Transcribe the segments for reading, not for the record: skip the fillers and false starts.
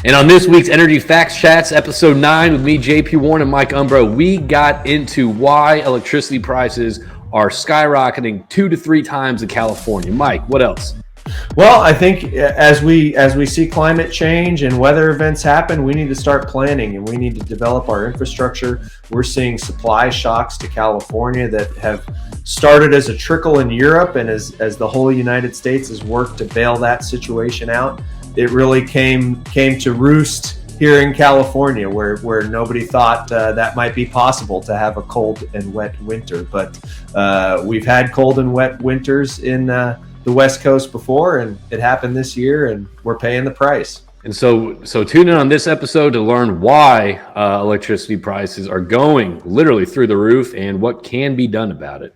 And on this week's Energy Facts Chats, episode 9, with me, JP Warren, and Mike Umbro, we got into why electricity prices are skyrocketing 2 to 3 times in California. Mike, what else? Well, I think as we see climate change and weather events happen, we need to start planning and we need to develop our infrastructure. We're seeing supply shocks to California that have started as a trickle in Europe, and as the whole United States has worked to bail that situation out, it really came to roost here in California, where nobody thought that might be possible to have a cold and wet winter. But we've had cold and wet winters in the West Coast before, and it happened this year, and we're paying the price. And so tune in on this episode to learn why electricity prices are going literally through the roof and what can be done about it.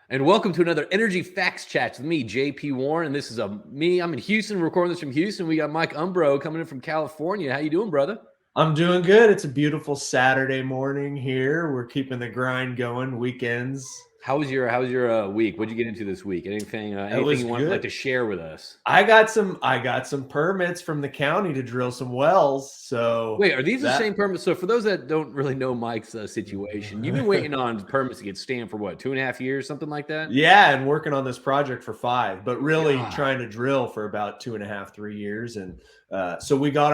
And welcome to another Energy Facts Chats with me, JP Warren. And this is me. I'm in Houston, recording this from Houston. We got Mike Umbro coming in from California. How you doing, brother? I'm doing good. It's a beautiful Saturday morning here. We're keeping the grind going. Weekends. How was your week? What'd you get into this week? Anything you want like to share with us? I got some permits from the county to drill some wells. So wait, are these the same permits? So for those that don't really know Mike's situation, you've been waiting on permits to get stamped for what, 2.5 years, something like that? Yeah, and working on this project for 5, but really trying to drill for about 2.5, 3 years. And so we got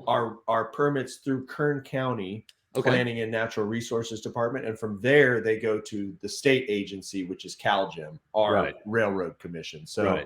our permits through Kern County. Okay. Planning and Natural Resources Department, and from there they go to the state agency, which is CalGEM, our railroad commission. So,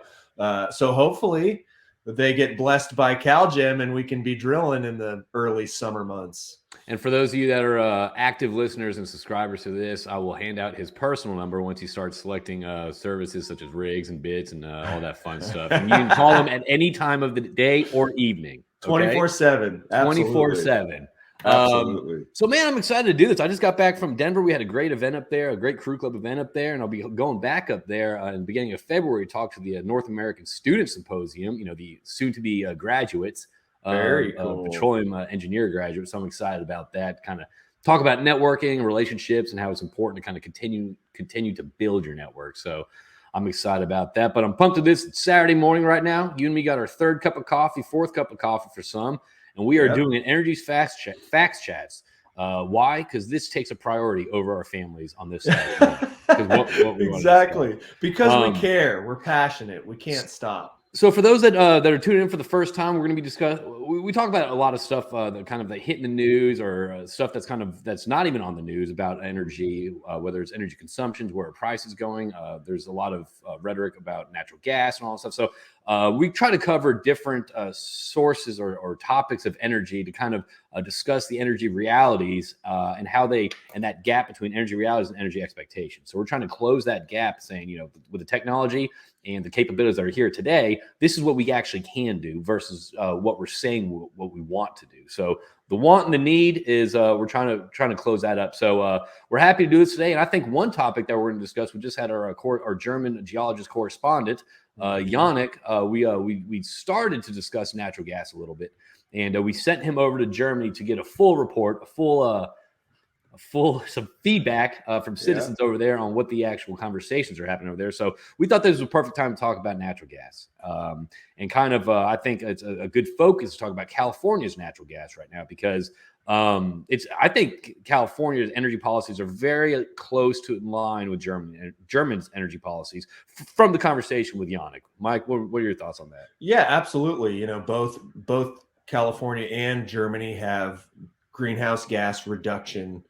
so hopefully they get blessed by CalGEM, and we can be drilling in the early summer months. And for those of you that are active listeners and subscribers to this, I will hand out his personal number once he starts selecting services such as rigs and bits and all that fun stuff. And you can call him at any time of the day or evening. 24/7. 24/7. Absolutely. So, man, I'm excited to do this. I just got back from Denver. We had a great event up there, a great crew club event up there, and I'll be going back up there in the beginning of February to talk to the North American Student Symposium, the soon-to-be graduates, very cool. Petroleum engineer graduates. So I'm excited about that, kind of talk about networking, relationships, and how it's important to kind of continue to build your network. So I'm excited about that. But I'm pumped to this. It's Saturday morning right now. You and me got our 3rd cup of coffee, 4th cup of coffee for some. And we are doing an Energy Facts Chats. Why? Because this takes a priority over our families on this side. Exactly. Because we care. We're passionate. We can't stop. So for those that are tuning in for the first time, we're going to be discussing. We talk about a lot of stuff that hit in the news, or stuff that's not even on the news about energy, whether it's energy consumption, where price is going. There's a lot of rhetoric about natural gas and all that stuff. So we try to cover different sources or topics of energy to kind of discuss the energy realities and how and that gap between energy realities and energy expectations. So we're trying to close that gap, saying, with the technology and the capabilities that are here today, this is what we actually can do versus what we're saying what we want to do. So the want and the need is we're trying to close that up. So we're happy to do this today. And I think one topic that we're going to discuss, we just had our German geologist correspondent, Yannick. We started to discuss natural gas a little bit, and we sent him over to Germany to get a full report, some feedback from citizens over there on what the actual conversations are happening over there. So we thought this was a perfect time to talk about natural gas. And kind of, I think it's a good focus to talk about California's natural gas right now, because I think California's energy policies are very close to in line with Germany's energy policies from the conversation with Yannick. Mike, what are your thoughts on that? Yeah, absolutely. Both California and Germany have greenhouse gas reduction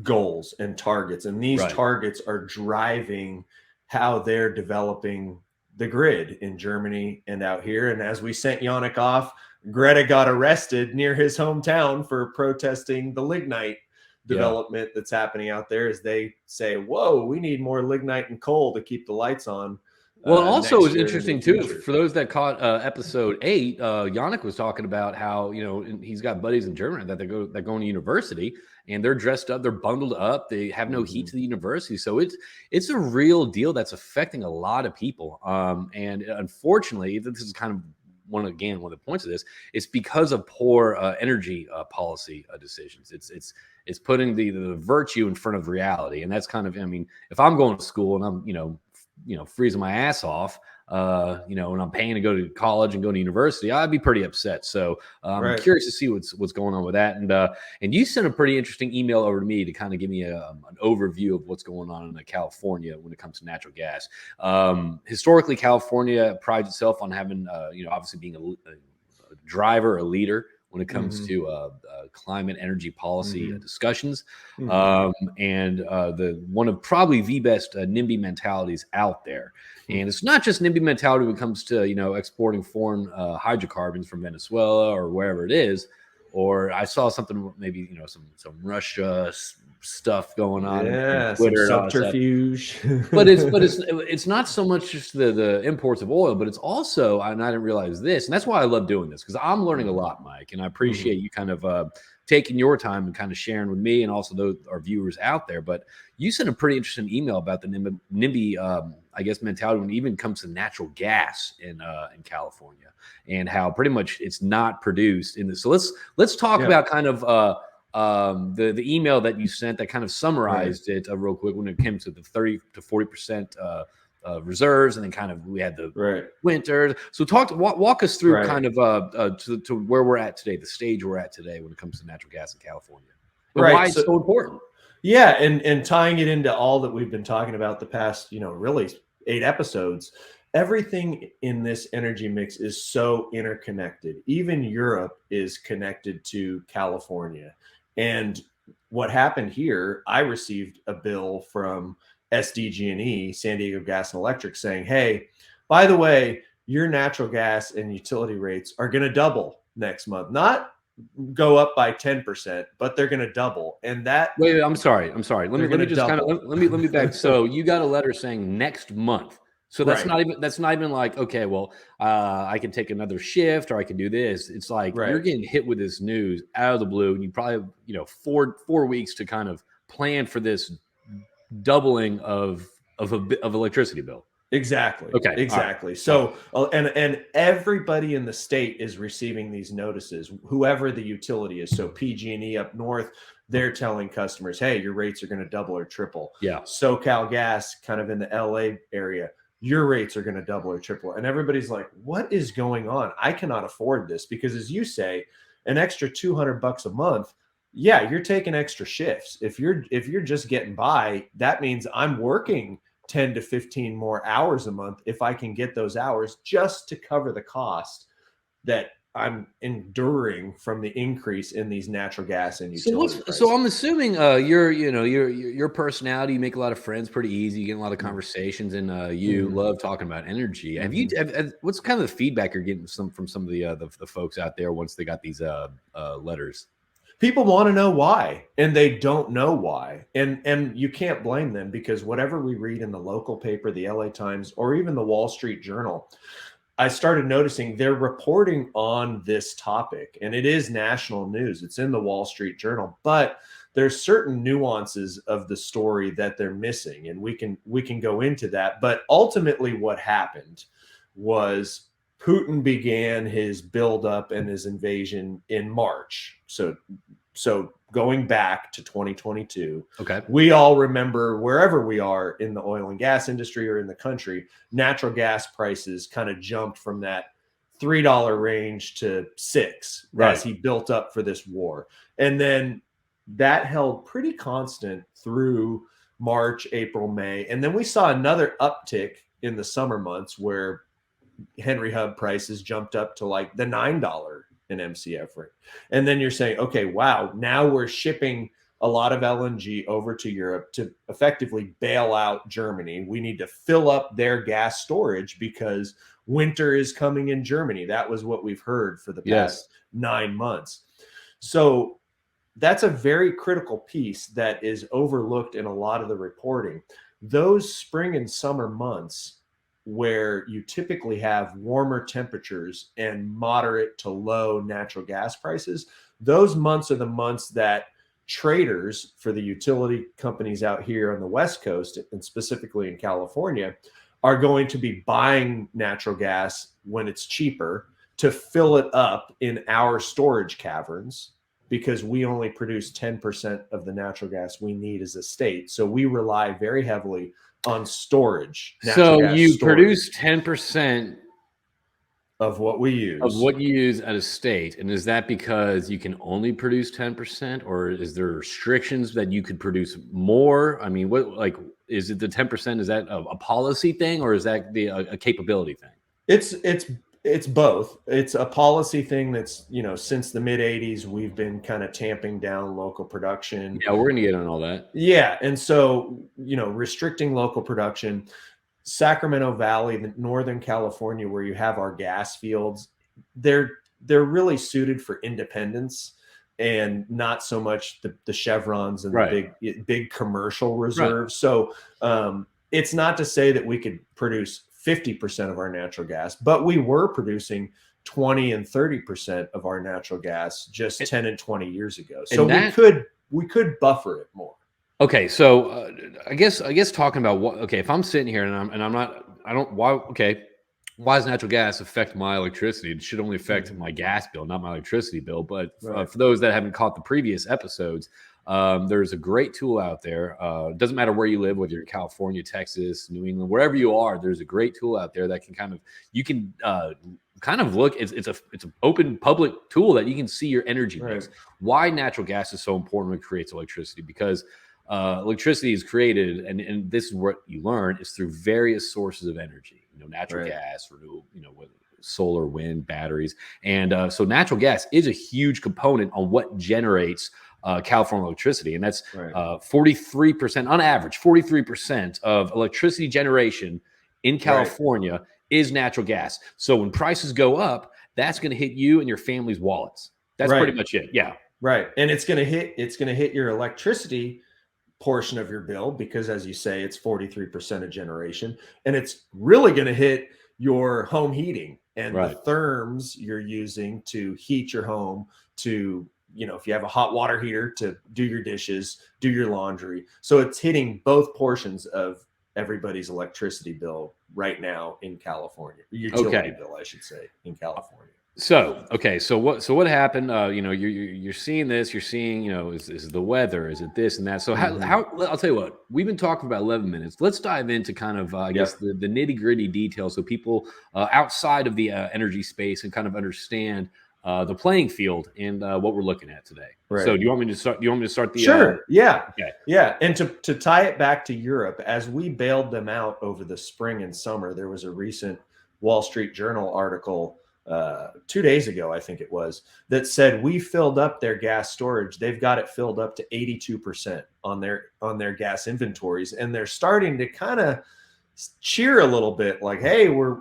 goals and targets, and these targets are driving how they're developing the grid in Germany and out here. And as we sent Yannick off, Greta got arrested near his hometown for protesting the lignite development that's happening out there, as they say, whoa, we need more lignite and coal to keep the lights on. Well, also it's interesting too, for those that caught episode 8, Yannick was talking about how, he's got buddies in Germany that they're going to university, and they're dressed up, they're bundled up, they have no heat to the university. So it's a real deal that's affecting a lot of people. And unfortunately, this is kind of one of the points of this, it's because of poor energy policy decisions. It's putting the virtue in front of reality. And that's kind of, if I'm going to school and I'm, freezing my ass off, when I'm paying to go to college and go to university, I'd be pretty upset. So I'm curious to see what's going on with that. And you sent a pretty interesting email over to me to kind of give me an overview of what's going on in California when it comes to natural gas. Historically, California prides itself on having, obviously being a driver, a leader when it comes to climate energy policy discussions. And the one of probably the best NIMBY mentalities out there. And it's not just NIMBY mentality when it comes to, exporting foreign hydrocarbons from Venezuela or wherever it is. Or I saw something, maybe, some Russia stuff going on in Twitter, some subterfuge. but it's not so much just the imports of oil, but it's also, and I didn't realize this, and that's why I love doing this, because I'm learning a lot, Mike, and I appreciate you kind of taking your time and kind of sharing with me and also our viewers out there. But you sent a pretty interesting email about the NIMBY, I guess, mentality when it even comes to natural gas in California, and how pretty much it's not produced in this. So let's talk about kind of the email that you sent that kind of summarized it real quick when it came to the 30 to 40% reserves, and then kind of we had the winter. So walk us through kind of to where we're at today, the stage we're at today when it comes to natural gas in California, and why it's so important. Yeah, and tying it into all that we've been talking about the past, really 8 episodes. Everything in this energy mix is so interconnected. Even Europe is connected to California. And what happened here, I received a bill from SDG&E, San Diego Gas and Electric, saying, hey, by the way, your natural gas and utility rates are going to double next month. Not go up by 10%, but they're going to double. And that wait, I'm sorry. Let me just kind of let me back. So you got a letter saying next month. So that's not even like, okay, well, I can take another shift or I can do this. It's like you're getting hit with this news out of the blue, and you probably have 4 weeks to kind of plan for this doubling of electricity bill. Exactly. Okay. Exactly. Right. So, and everybody in the state is receiving these notices, whoever the utility is. So PG&E up north, they're telling customers, hey, your rates are going to double or triple. Yeah. SoCal Gas, kind of in the LA area, your rates are going to double or triple. And everybody's like, what is going on? I cannot afford this, because as you say, an extra $200 a month. Yeah, you're taking extra shifts. If you're just getting by, that means I'm working 10 to 15 more hours a month if I can get those hours just to cover the cost that I'm enduring from the increase in these natural gas and utility prices. So I'm assuming your personality, you make a lot of friends pretty easy, you get a lot of conversations, and you love talking about energy. What's kind of the feedback you're getting from some of the folks out there once they got these letters? People want to know why, and they don't know why. And you can't blame them, because whatever we read in the local paper, the LA Times, or even the Wall Street Journal, I started noticing they're reporting on this topic, and it is national news. It's in the Wall Street Journal, but there's certain nuances of the story that they're missing, and we can go into that. But ultimately what happened was Putin began his buildup and his invasion in March. So going back to 2022, we all remember, wherever we are in the oil and gas industry or in the country, natural gas prices kind of jumped from that $3 range to $6 as he built up for this war. And then that held pretty constant through March, April, May. And then we saw another uptick in the summer months where Henry Hub prices jumped up to like the $9 an MCF rate. And then you're saying, okay, wow, now we're shipping a lot of LNG over to Europe to effectively bail out Germany. We need to fill up their gas storage because winter is coming in Germany. That was what we've heard for the past 9 months. So that's a very critical piece that is overlooked in a lot of the reporting. Those spring and summer months, where you typically have warmer temperatures and moderate to low natural gas prices, those months are the months that traders for the utility companies out here on the West Coast, and specifically in California, are going to be buying natural gas when it's cheaper to fill it up in our storage caverns, because we only produce 10% of the natural gas we need as a state. So we rely very heavily on storage. So you storage produce 10% of what we use. Of what you use at a state. And is that because you can only produce 10%, or is there restrictions that you could produce more? I mean, what, like, is it the 10%? Is that a policy thing, or is that a capability thing? It's both. It's a policy thing that's, since the mid 80s, we've been kind of tamping down local production. Yeah, we're going to get on all that. Yeah. And so, restricting local production. Sacramento Valley, the Northern California, where you have our gas fields, they're really suited for independence and not so much the chevrons and the big commercial reserves. Right. So it's not to say that we could produce 50% of our natural gas, but we were producing 20 and 30% of our natural gas just 10 and 20 years ago. So we could buffer it more. Okay, so I guess talking about what, okay, if I'm sitting here why does natural gas affect my electricity? It should only affect my gas bill, not my electricity bill. But for those that haven't caught the previous episodes, there's a great tool out there. It doesn't matter where you live, whether you're in California, Texas, New England, wherever you are, there's a great tool out there that can kind of look. It's an open public tool that you can see your energy mix. Why natural gas is so important when it creates electricity? Because electricity is created, and this is what you learn, is through various sources of energy. Natural gas, renewable, solar, wind, batteries, and so natural gas is a huge component on what generates California electricity, and that's 43% on average. 43% of electricity generation in California is natural gas. So when prices go up, that's going to hit you and your family's wallets. That's pretty much it. Yeah. Right, and it's going to hit your electricity portion of your bill, because as you say, it's 43% of generation, and it's really going to hit your home heating and the therms you're using to heat your home, to if you have a hot water heater, to do your dishes, do your laundry. So it's hitting both portions of everybody's electricity bill right now in California, utility bill, I should say, in California. So what happened? You're seeing this. You're seeing, is the weather? Is it this and that? So how? I'll tell you what. We've been talking about 11 minutes. Let's dive into kind of, I guess, the nitty gritty details, so people outside of the energy space can kind of understand the playing field and what we're looking at today. Right. So do you want me to start? The? Sure. Yeah. Okay. Yeah. And to tie it back to Europe, as we bailed them out over the spring and summer, there was a recent Wall Street Journal article 2 days ago, I think it was, that said we filled up their gas storage. They've got it filled up to 82% on their gas inventories, and they're starting to kind of cheer a little bit, like, hey, we're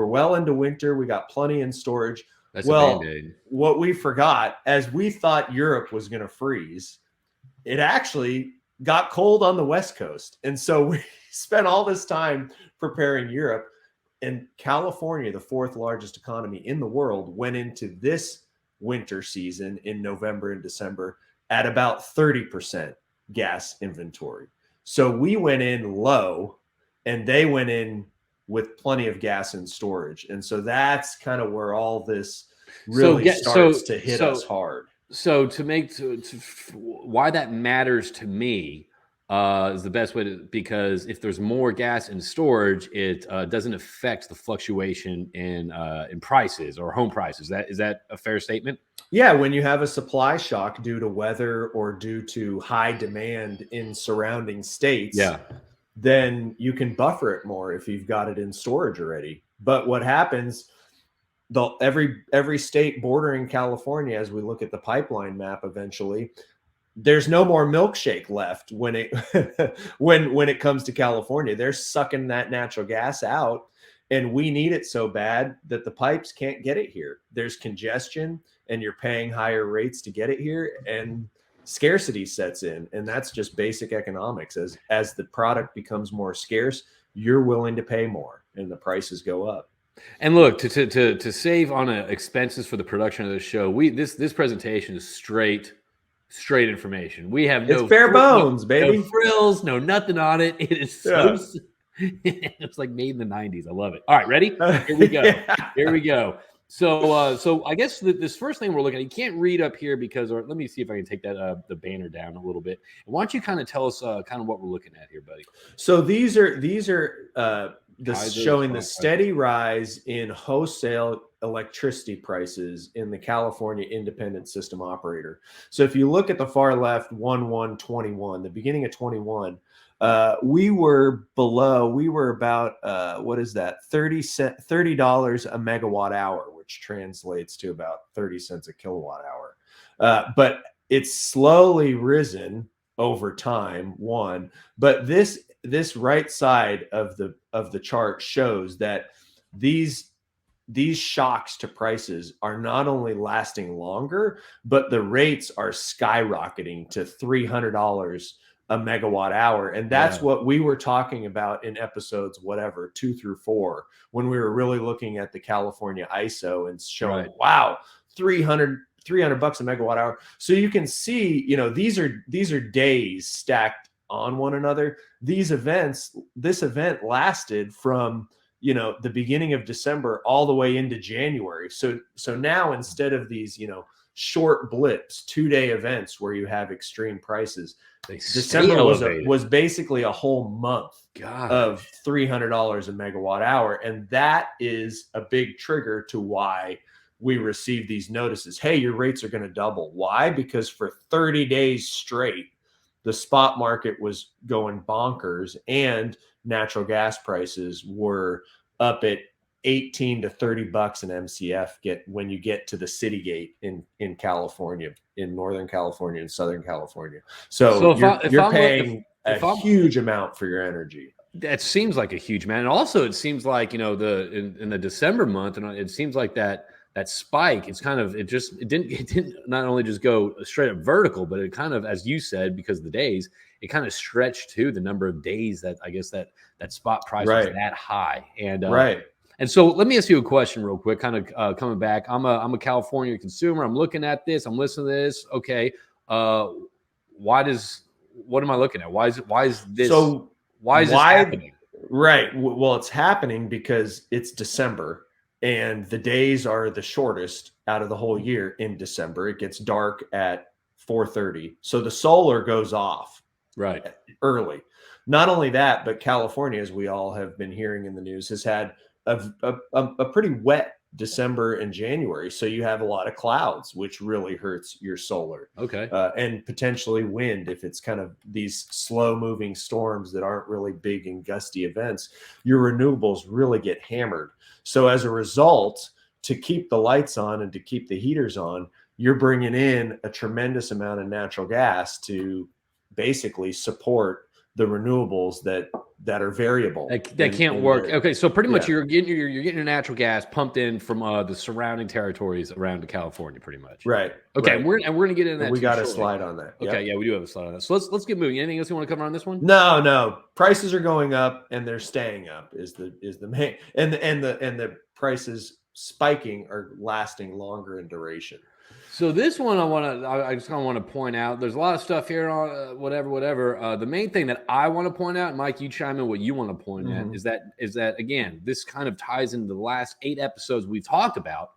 well into winter. We got plenty in storage. That's a Band-Aid. What we forgot, as we thought Europe was going to freeze, it actually got cold on the West Coast, and so we spent all this time preparing Europe. And California, the fourth largest economy in the world, went into this winter season in November and December at about 30% gas inventory. So we went in low, and they went in with plenty of gas in storage. And so that's kind of where all this really starts to hit us hard. So why that matters to me is the best way to, because if there's more gas in storage, it doesn't affect the fluctuation in prices or home prices. Is that a fair statement? Yeah, when you have a supply shock due to weather or due to high demand in surrounding states, then you can buffer it more if you've got it in storage already. But what happens, every state bordering California, as we look at the pipeline map eventually, there's no more milkshake left when it comes to California. They're sucking that natural gas out, and we need it so bad that the pipes can't get it here. There's congestion, and you're paying higher rates to get it here, and scarcity sets in. And that's just basic economics. As the product becomes more scarce, you're willing to pay more, and the prices go up. And look, to save on expenses for the production of the show, this presentation is straight information. We have it's bare bones, baby. No frills, no nothing on it. It is so it's like made in the 90s. I love it. All right, ready? Here we go. Here we go. So I guess this first thing we're looking at, you can't read up here because, or let me see if I can take that the banner down a little bit. Why don't you kind of tell us kind of what we're looking at here, buddy? So these are showing the Prices. steady rise in wholesale electricity prices in the California Independent System Operator. So if you look at the far left, 1/1/21, the beginning of 21, we were about what is that, $30 a megawatt hour, which translates to about 30 cents a kilowatt hour. But it's slowly risen over time, but this right side of the chart shows that these shocks to prices are not only lasting longer, but the rates are skyrocketing to $300 a megawatt hour. And that's what we were talking about in episodes, 2 through 4, when we were really looking at the California ISO and showing, wow, 300 bucks a megawatt hour. So you can see, these are days stacked on one another. This event lasted from, the beginning of December all the way into January. So now, instead of these, short blips, 2-day events where you have extreme prices, December was basically a whole month of $300 a megawatt hour. And that is a big trigger to why we receive these notices. Hey, your rates are going to double. Why? Because for 30 days straight, the spot market was going bonkers and natural gas prices were up at 18 to 30 bucks an MCF when you get to the city gate in California, in Northern California and Southern California. So you're paying a huge amount for your energy. That seems like a huge amount. And also it seems like, in the December month, and it seems like that spike, it didn't not only just go straight up vertical, but it kind of, as you said, because of the days, it kind of stretched to the number of days that I guess that spot price was that high. And and so let me ask you a question real quick, kind of coming back. I'm a California consumer. I'm looking at this. I'm listening to this. Okay. What am I looking at? Why is this happening? Right. Well, it's happening because it's December and the days are the shortest out of the whole year in December. It gets dark at 4:30. So the solar goes off early. Not only that, but California, as we all have been hearing in the news, has had a pretty wet December and January. So you have a lot of clouds, which really hurts your solar. Okay. And potentially wind. If it's kind of these slow moving storms that aren't really big and gusty events, your renewables really get hammered. So as a result, to keep the lights on and to keep the heaters on, you're bringing in a tremendous amount of natural gas to basically support the renewables that are variable. That can't work. Okay, so pretty much you're getting your natural gas pumped in from the surrounding territories around California, pretty much. Right. Okay, we're going to get into that. We got a slide on that. Okay, yeah, we do have a slide on that. So let's get moving. Anything else you want to cover on this one? No. Prices are going up and they're staying up is the main, and the prices spiking are lasting longer in duration. So this one, I just kind of want to point out, there's a lot of stuff here on whatever. The main thing that I want to point out, Mike, you chime in what you want to point at, is that again, this kind of ties into the last 8 episodes we've talked about,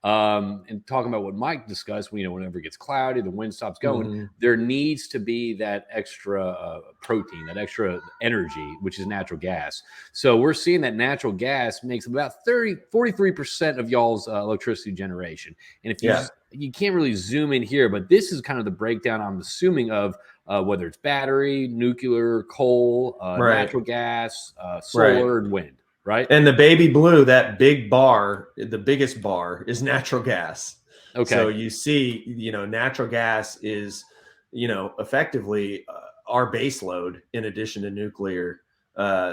and talking about what Mike discussed. Whenever it gets cloudy, the wind stops going, there needs to be that extra protein, that extra energy, which is natural gas. So we're seeing that natural gas makes about 43% of y'all's electricity generation. And if you can't really zoom in here, but this is kind of the breakdown, I'm assuming, of whether it's battery, nuclear, coal, natural gas, solar, and wind. Right. And the baby blue, that big bar, the biggest bar, is natural gas. Okay. So you see, natural gas is, effectively our baseload in addition to nuclear.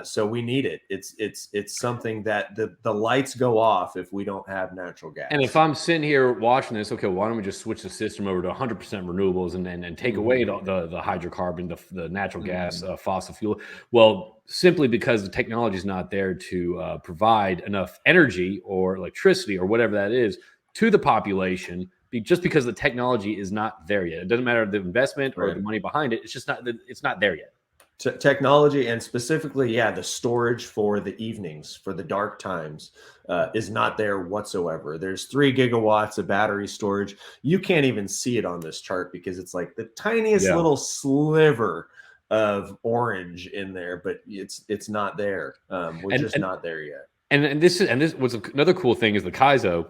So we need it. It's something that the lights go off if we don't have natural gas. And if I'm sitting here watching this, okay, why don't we just switch the system over to 100% renewables and take away the hydrocarbon, the natural gas, fossil fuel? Well, simply because the technology is not there to provide enough energy or electricity or whatever that is to the population, just because the technology is not there yet. It doesn't matter the investment or the money behind it. It's just not there yet. Technology, and specifically, yeah, the storage for the evenings, for the dark times, is not there whatsoever. There's 3 gigawatts of battery storage. You can't even see it on this chart because it's like the tiniest Yeah. little sliver of orange in there, but it's not there. We're just not there yet. And this was another cool thing is the Kaizo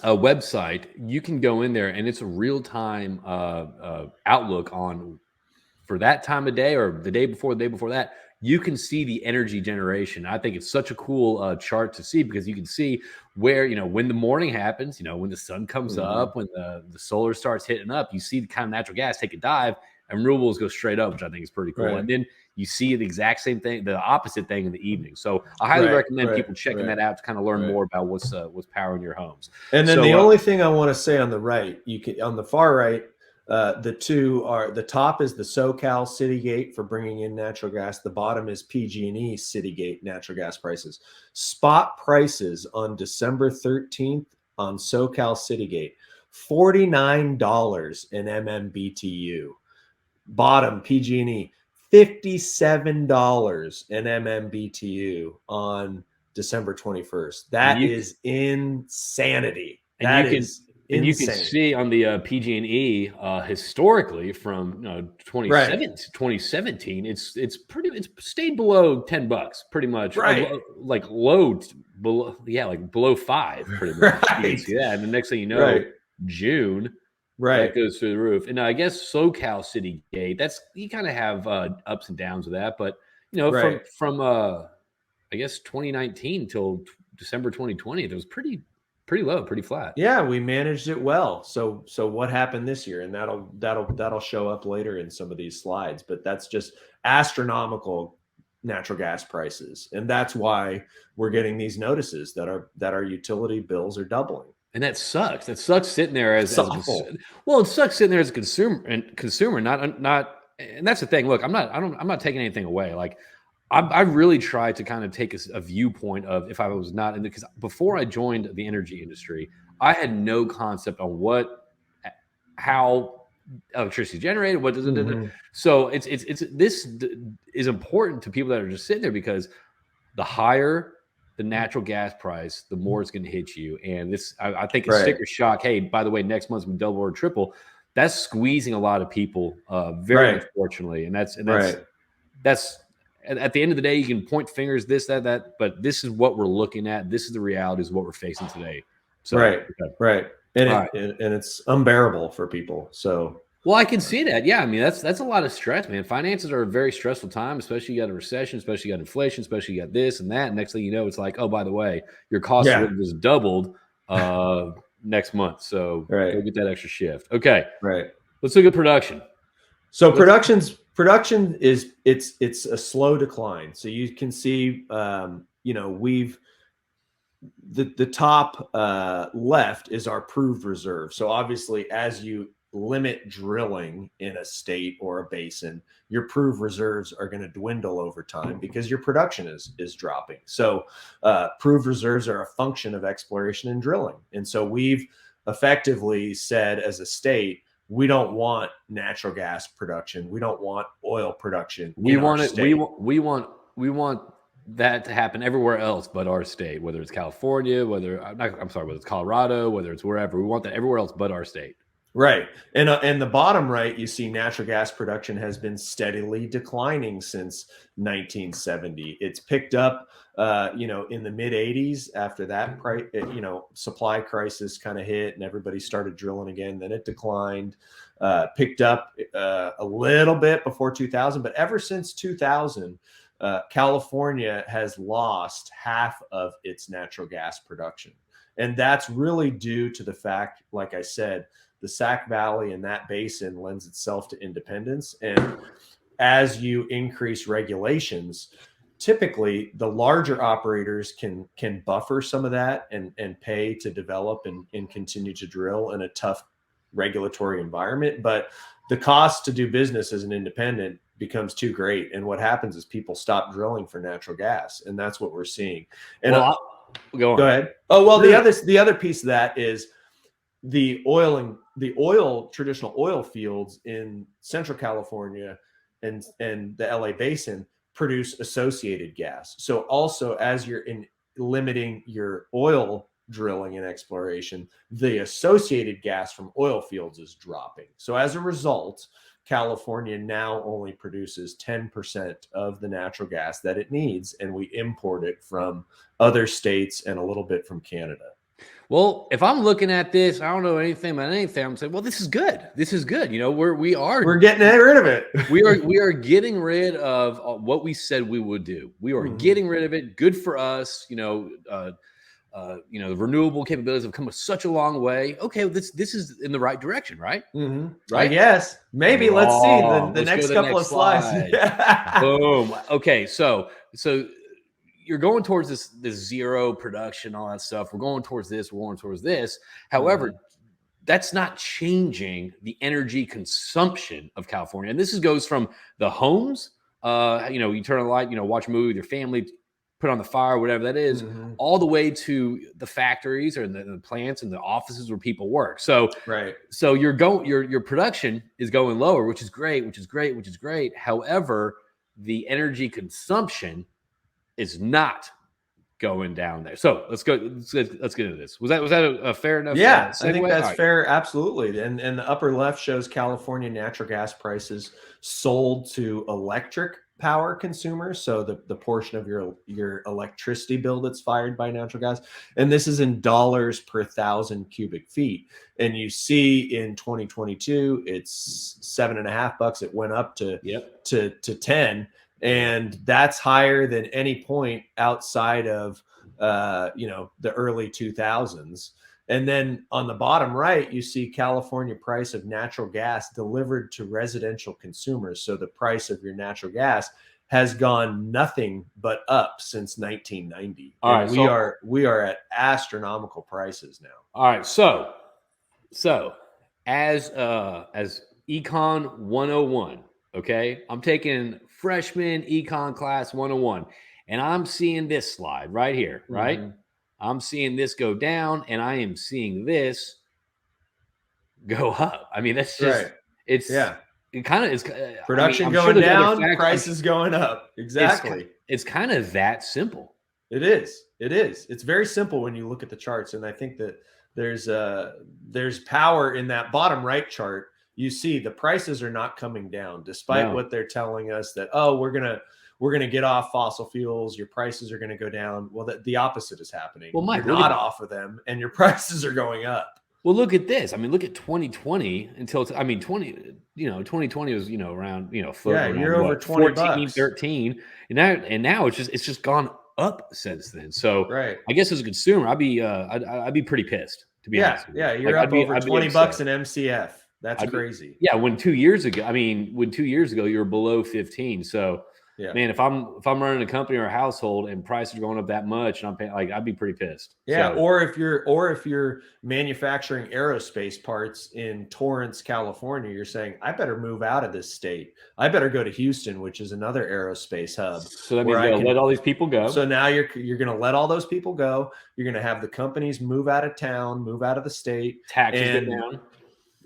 website. You can go in there and it's a real time outlook on for that time of day or the day before that. You can see the energy generation. I think it's such a cool chart to see because you can see where, when the morning happens, when the sun comes up, when the solar starts hitting up, you see the kind of natural gas take a dive and renewables go straight up, which I think is pretty cool. Right. And then you see the exact same thing, the opposite thing in the evening. So I highly recommend people checking that out to kind of learn more about what's powering your homes. And then the only thing I want to say on the right, on the far right, the two are, the top is the SoCal Citygate for bringing in natural gas. The bottom is PG&E Citygate natural gas prices. Spot prices on December 13th on SoCal Citygate, $49 an MMBTU. Bottom PG&E, $57 an MMBTU on December 21st. That is insanity. That is and you insane. can see on the PG&E historically from 2017, it's stayed below $10 pretty much, like low below, like below 5 pretty much. You can see that, and the next thing you know, June. That goes through the roof. And I guess SoCal Citygate, you kind of have ups and downs with that. But, from I guess 2019 till December 2020, it was pretty low, pretty flat. Yeah, we managed it well. So what happened this year? And that'll show up later in some of these slides. But that's just astronomical natural gas prices. And that's why we're getting these notices that our utility bills are doubling. And that sucks. It sucks sitting there it sucks sitting there as a consumer, not. And that's the thing. Look, I'm not taking anything away. Like, I really tried to kind of take a viewpoint of if I was not in because before I joined the energy industry, I had no concept on how electricity is generated. What does it? So this is important to people that are just sitting there because the higher the natural gas price, the more it's going to hit you. And this, I think, a sticker shock. Hey, by the way, next month's been double or triple. That's squeezing a lot of people, very unfortunately. And that's at the end of the day, you can point fingers, this, that, but this is what we're looking at. This is the reality, is what we're facing today. So, and it's unbearable for people. So. Well, I can see that. Yeah, I mean, that's a lot of stress, man. Finances are a very stressful time, especially you got a recession, especially you got inflation, especially you got this and that. And next thing you know, it's like, oh, by the way, your cost of living just doubled next month. So go get that extra shift. Okay. Let's look at production. So production is it's a slow decline. So you can see, we've the top left is our proved reserve. So obviously, as you limit drilling in a state or a basin, your proved reserves are going to dwindle over time because your production is dropping. So proved reserves are a function of exploration and drilling. And so we've effectively said as a state, we don't want natural gas production. We don't want oil production. We want that to happen everywhere else but our state, whether it's California, whether it's Colorado, whether it's wherever. We want that everywhere else but our state. Right. And the bottom right, you see natural gas production has been steadily declining since 1970. It's picked up, in the mid 80s after that, supply crisis kind of hit and everybody started drilling again. Then it declined, picked up a little bit before 2000. But ever since 2000, California has lost half of its natural gas production. And that's really due to the fact, like I said, the Sac Valley and that basin lends itself to independence. And as you increase regulations, typically the larger operators can buffer some of that and pay to develop and continue to drill in a tough regulatory environment. But the cost to do business as an independent becomes too great. And what happens is people stop drilling for natural gas. And that's what we're seeing. And go ahead. Oh, well, the other piece of that is the traditional oil fields in Central California and the LA basin produce associated gas. So also, as you're limiting your oil drilling and exploration, the associated gas from oil fields is dropping. So as a result, California now only produces 10% of the natural gas that it needs, and we import it from other states and a little bit from Canada. Well, if I'm looking at this, I don't know anything about anything. I'm saying, well, this is good. This is good. You know, we're getting rid of it. we are getting rid of what we said we would do. We are getting rid of it. Good for us. You know, the renewable capabilities have come such a long way. Okay, this is in the right direction, right? Right. Yes. Maybe. Let's see the next couple of slides. Boom. Okay, so you're going towards this zero production, all that stuff. We're going towards this. We're going towards this. However, that's not changing the energy consumption of California. And this goes from the homes, you turn a light, watch a movie with your family, put on the fire, whatever that is, all the way to the factories or the plants and the offices where people work. So, so your production is going lower, which is great. However, the energy consumption is not going down there. So let's get into this. Was that a fair enough? Yeah, I think that's fair. Absolutely. And the upper left shows California natural gas prices sold to electric power consumers. So the portion of your electricity bill that's fired by natural gas. And this is in dollars per 1,000 cubic feet. And you see in 2022, it's $7.50. It went up to 10. And that's higher than any point outside of, the early 2000s. And then on the bottom right, you see California price of natural gas delivered to residential consumers. So the price of your natural gas has gone nothing but up since 1990. All right, we are at astronomical prices now. All right, so as Econ 101, okay, I'm taking freshman econ class 101, and I'm seeing this slide right here, right? I'm seeing this go down, and I am seeing this go up. I mean, that's just it kind of is production going down, prices going up. Exactly. It's kind of that simple. It is. It's very simple when you look at the charts, and I think that there's power in that bottom right chart. You see the prices are not coming down despite what they're telling us that, we're going to get off fossil fuels. Your prices are going to go down. Well, the opposite is happening. Well, Mike, you're not off of them and your prices are going up. Well, look at this. I mean, look at 2020 2020 was, around, you're over 20 bucks. 13. And now it's just gone up since then. So I guess as a consumer, I'd be pretty pissed, to be honest with you. Yeah. You're up over 20 bucks in MCF. That's crazy. Yeah, when 2 years ago you were below 15. So man, if I'm running a company or a household and prices are going up that much and I'm paying, I'd be pretty pissed. Yeah, so, or if you're manufacturing aerospace parts in Torrance, California, you're saying, I better move out of this state. I better go to Houston, which is another aerospace hub. So that means let all these people go. So now you're going to let all those people go. You're going to have the companies move out of town, move out of the state. Taxes get down.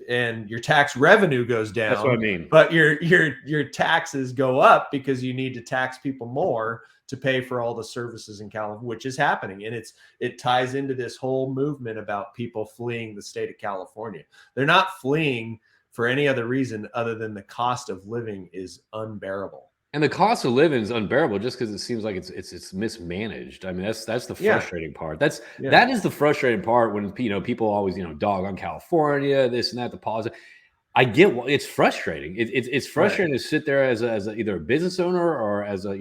And your tax revenue goes down. That's what I mean. But your taxes go up because you need to tax people more to pay for all the services in California, which is happening. And it ties into this whole movement about people fleeing the state of California. They're not fleeing for any other reason other than the cost of living is unbearable. And the cost of living is unbearable just because it seems like it's mismanaged. I mean, that's the frustrating part. That is the frustrating part when people always dog on California, this and that, the positive. I get it's frustrating. It's frustrating to sit there as either a business owner or as a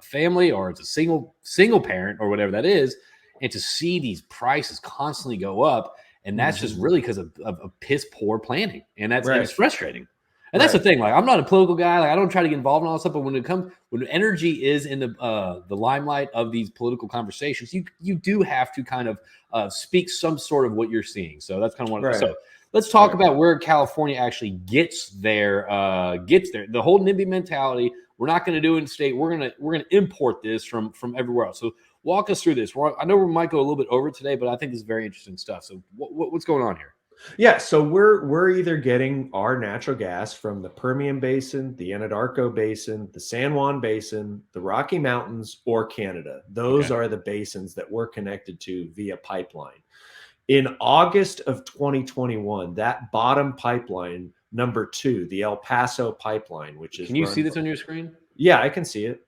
family or as a single parent or whatever that is, and to see these prices constantly go up, and that's just really because of piss poor planning, and and it's frustrating. And that's the thing. I'm not a political guy. I don't try to get involved in all this stuff. But when energy is in the limelight of these political conversations, you do have to kind of speak some sort of what you're seeing. So that's kind of one. So let's talk about where California actually gets there. The whole NIMBY mentality. We're not going to do it in state. We're gonna import this from everywhere else. So walk us through this. I know we might go a little bit over today, but I think this is very interesting stuff. So what's going on here? Yeah, so we're either getting our natural gas from the Permian Basin, the Anadarko Basin, the San Juan Basin, the Rocky Mountains, or Canada. Those Okay. are the basins that we're connected to via pipeline. In August of 2021, that bottom pipeline, number 2, the El Paso pipeline, which is Can you see run. this on your screen? Yeah, I can see it.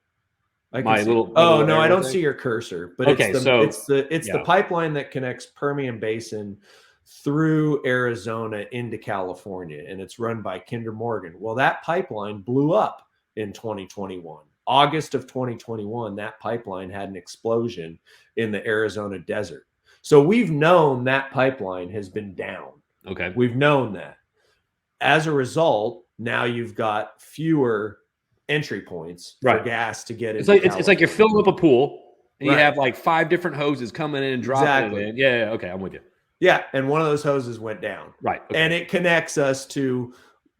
I can My see it. little my Oh little no, I arrow don't see thing. your cursor, but Okay, so it's the yeah. pipeline that connects Permian Basin through Arizona into California, and it's run by Kinder Morgan. Well, that pipeline blew up in 2021. August of 2021, that pipeline had an explosion in the Arizona desert. So we've known that pipeline has been down. Okay. We've known that. As a result, now you've got fewer entry points for Right. gas to get It's into like it's like you're California. filling up a pool and you Right. have like 5 different hoses coming in and dropping it Exactly. in. Yeah, okay, I'm with you. Yeah, and one of those hoses went down. Right. Okay. And it connects us to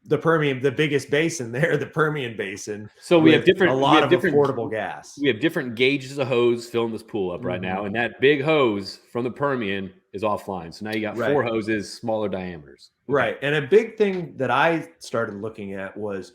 the Permian, the biggest basin there, the Permian Basin, So we have with different a lot of affordable gas. we have different gauges of hose filling this pool up right now, and that big hose from the Permian is offline. So now you got 4 hoses, smaller diameters. Okay. Right. And a big thing that I started looking at was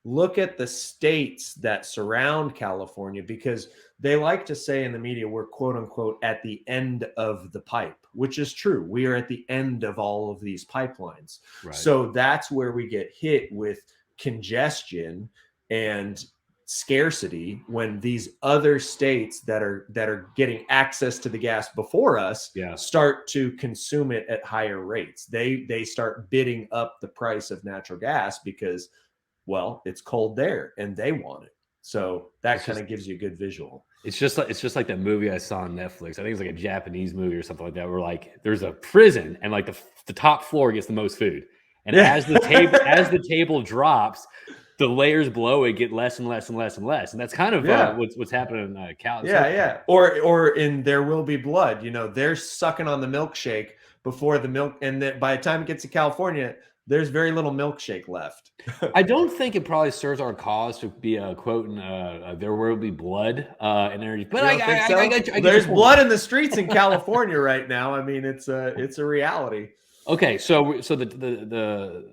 look at the states that surround California, because they like to say in the media, we're quote unquote at the end of the pipe, which is true. We are at the end of all of these pipelines. Right. So that's where we get hit with congestion and scarcity when these other states that are getting access to the gas before us start to consume it at higher rates. They start bidding up the price of natural gas because, well, it's cold there and they want it. So that kind of gives you a good visual. It's just like that movie I saw on Netflix. I think it's like a Japanese movie or something like that, where like there's a prison and like the top floor gets the most food. And as the table drops, the layers below it get less and less and less and less. And that's kind of what's happening in Cal. Yeah. Or in There Will Be Blood, they're sucking on the milkshake before the milk. And then by the time it gets to California, there's very little milkshake left. I don't think it probably serves our cause to be quoting "There will be blood" and energy, but I there's blood in the streets in California right now. I mean, it's a reality. Okay, so the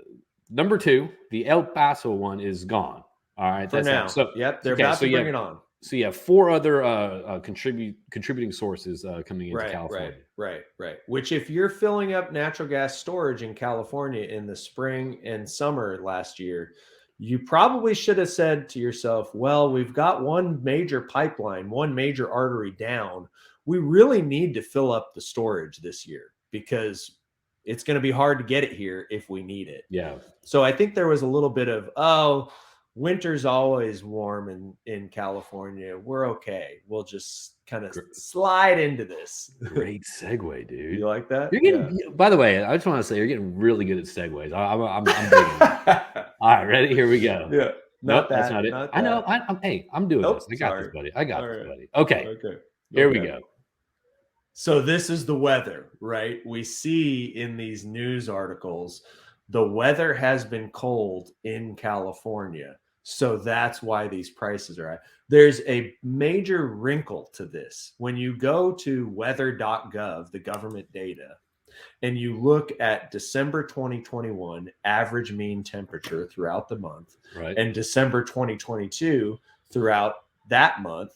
number 2, the El Paso one, is gone. All right, for now. So yep, they're about to bring it on. So you have 4 other contributing sources coming into California. Right. Which, if you're filling up natural gas storage in California in the spring and summer last year, you probably should have said to yourself, well, we've got one major pipeline, one major artery down. We really need to fill up the storage this year because it's going to be hard to get it here if we need it. Yeah. So I think there was a little bit of, winter's always warm in California. We're okay. We'll just kind of slide into this. Great segue, dude. You like that? You're getting. By the way, I just want to say you're getting really good at segues. I'm digging. All right, ready? Here we go. Yeah. That's not it. I know. I'm doing this. I got this, buddy. I got this, buddy. Okay. Here we go. So this is the weather, right? We see in these news articles, the weather has been cold in California. So that's why these prices are high. There's a major wrinkle to this. When you go to weather.gov, the government data, and you look at December 2021 average mean temperature throughout the month, and December 2022 throughout that month,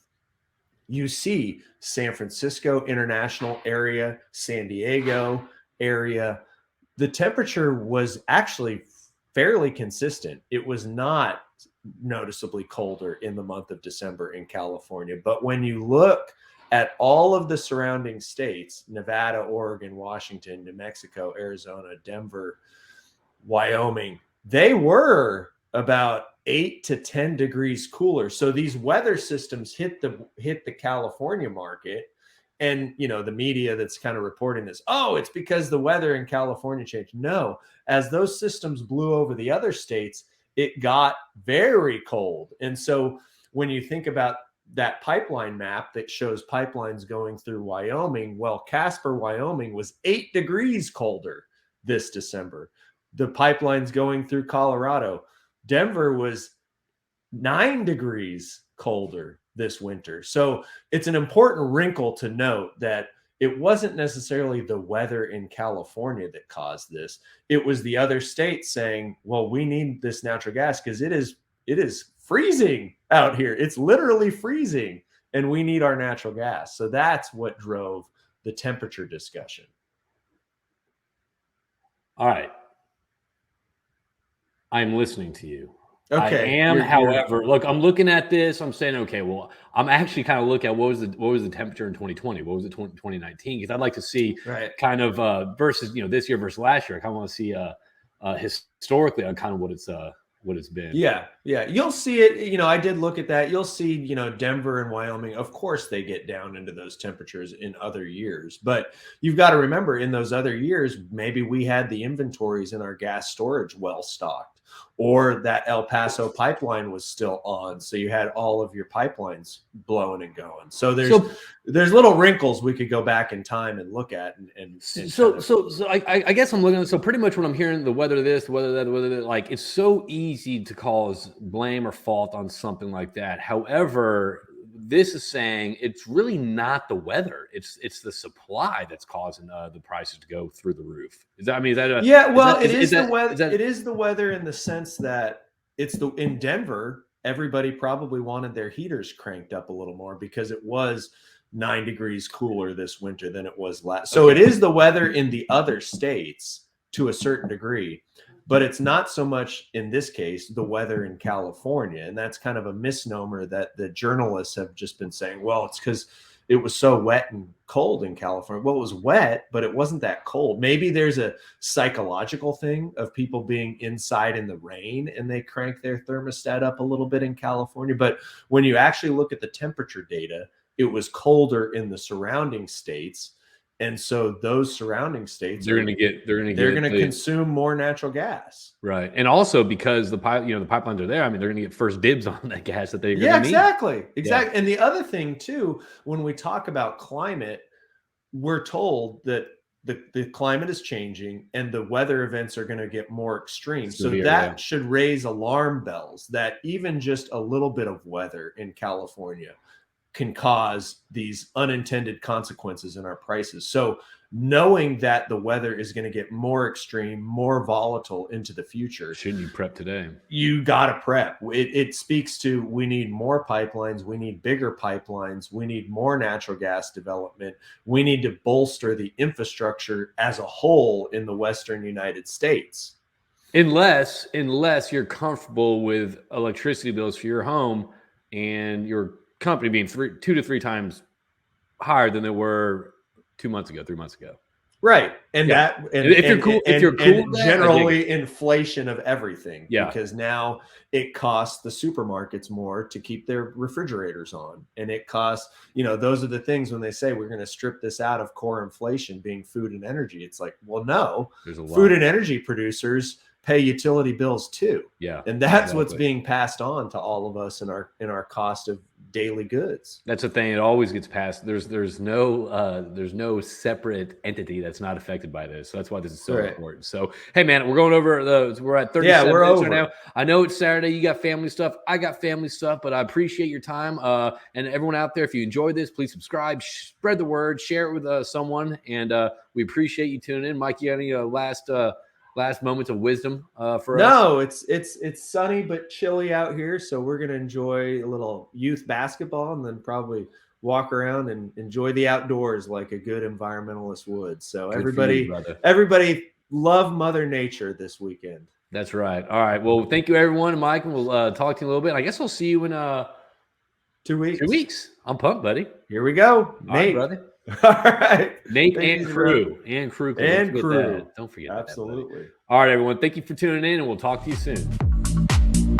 you see San Francisco International area, San Diego area. The temperature was actually fairly consistent. It was not noticeably colder in the month of December in California. But when you look at all of the surrounding states, Nevada, Oregon, Washington, New Mexico, Arizona, Denver, Wyoming, they were about 8 to 10 degrees cooler. So these weather systems hit the California market. And, the media that's kind of reporting this, it's because the weather in California changed. No, as those systems blew over the other states, it got very cold. And so when you think about that pipeline map that shows pipelines going through Wyoming, well, Casper, Wyoming was 8 degrees colder this December. The pipelines going through Colorado, Denver was 9 degrees colder this winter. So it's an important wrinkle to note that it wasn't necessarily the weather in California that caused this. It was the other states saying, well, we need this natural gas because it is freezing out here. It's literally freezing, and we need our natural gas. So that's what drove the temperature discussion. All right. I'm listening to you. Okay. I am, however, look, I'm looking at this. I'm saying, okay, well, I'm actually kind of looking at what was the temperature in 2020? What was it 2019? Because I'd like to see kind of versus, this year versus last year. I kind of want to see historically on kind of what it's been. Yeah. You'll see it. I did look at that. You'll see, Denver and Wyoming, of course, they get down into those temperatures in other years. But you've got to remember, in those other years, maybe we had the inventories in our gas storage well stocked, or that El Paso pipeline was still on. So you had all of your pipelines blowing and going. So there's little wrinkles we could go back in time and look at. I guess I'm looking at, so pretty much what I'm hearing, the weather this, the weather that, like, it's so easy to cause blame or fault on something like that. However, this is saying it's really not the weather; it's the supply that's causing the prices to go through the roof. Is that it is the weather. It is the weather in the sense that in Denver, everybody probably wanted their heaters cranked up a little more because it was 9 degrees cooler this winter than it was last. So it is the weather in the other states to a certain degree. But it's not so much, in this case, the weather in California. And that's kind of a misnomer that the journalists have just been saying, well, it's because it was so wet and cold in California. Well, it was wet, but it wasn't that cold. Maybe there's a psychological thing of people being inside in the rain and they crank their thermostat up a little bit in California. But when you actually look at the temperature data, it was colder in the surrounding states. And so those surrounding states they're going to consume more natural gas, right? And also because the pipelines are there, I mean, they're going to get first dibs on that gas that they're going to need. Exactly. Yeah. And the other thing too, when we talk about climate, we're told that the climate is changing and the weather events are going to get more extreme. So that should raise alarm bells that even just a little bit of weather in California can cause these unintended consequences in our prices. So knowing that the weather is going to get more extreme, more volatile into the future. Shouldn't you prep today? You got to prep. It speaks to, we need more pipelines. We need bigger pipelines. We need more natural gas development. We need to bolster the infrastructure as a whole in the Western United States. Unless you're comfortable with electricity bills for your home and your company being 2 to 3 times higher than they were 3 months ago. Right. And if you're cool, generally inflation of everything. Yeah. Because now it costs the supermarkets more to keep their refrigerators on. And it costs, those are the things when they say we're going to strip this out of core inflation being food and energy. It's like, well, no, food and energy producers pay utility bills too. Yeah. And that's what's being passed on to all of us in our cost of daily goods. That's the thing. It always gets passed. There's no separate entity that's not affected by this. So that's why this is so important. So, hey man, we're going over we're at 37 minutes right now. I know it's Saturday. You got family stuff. I got family stuff, but I appreciate your time. And everyone out there, if you enjoyed this, please subscribe, spread the word, share it with someone. And we appreciate you tuning in. Mike, you got any last moments of wisdom for us? No, it's sunny but chilly out here, so we're gonna enjoy a little youth basketball and then probably walk around and enjoy the outdoors like a good environmentalist would. So everybody love Mother Nature this weekend. That's right. All right. Well, thank you everyone. Mike, we'll talk to you a little bit. I guess we'll see you in 2 weeks. 2 weeks. I'm pumped, buddy. Here we go. All right, brother. All right. Nate and crew. Don't forget Absolutely. that, all right, everyone. Thank you for tuning in, and we'll talk to you soon.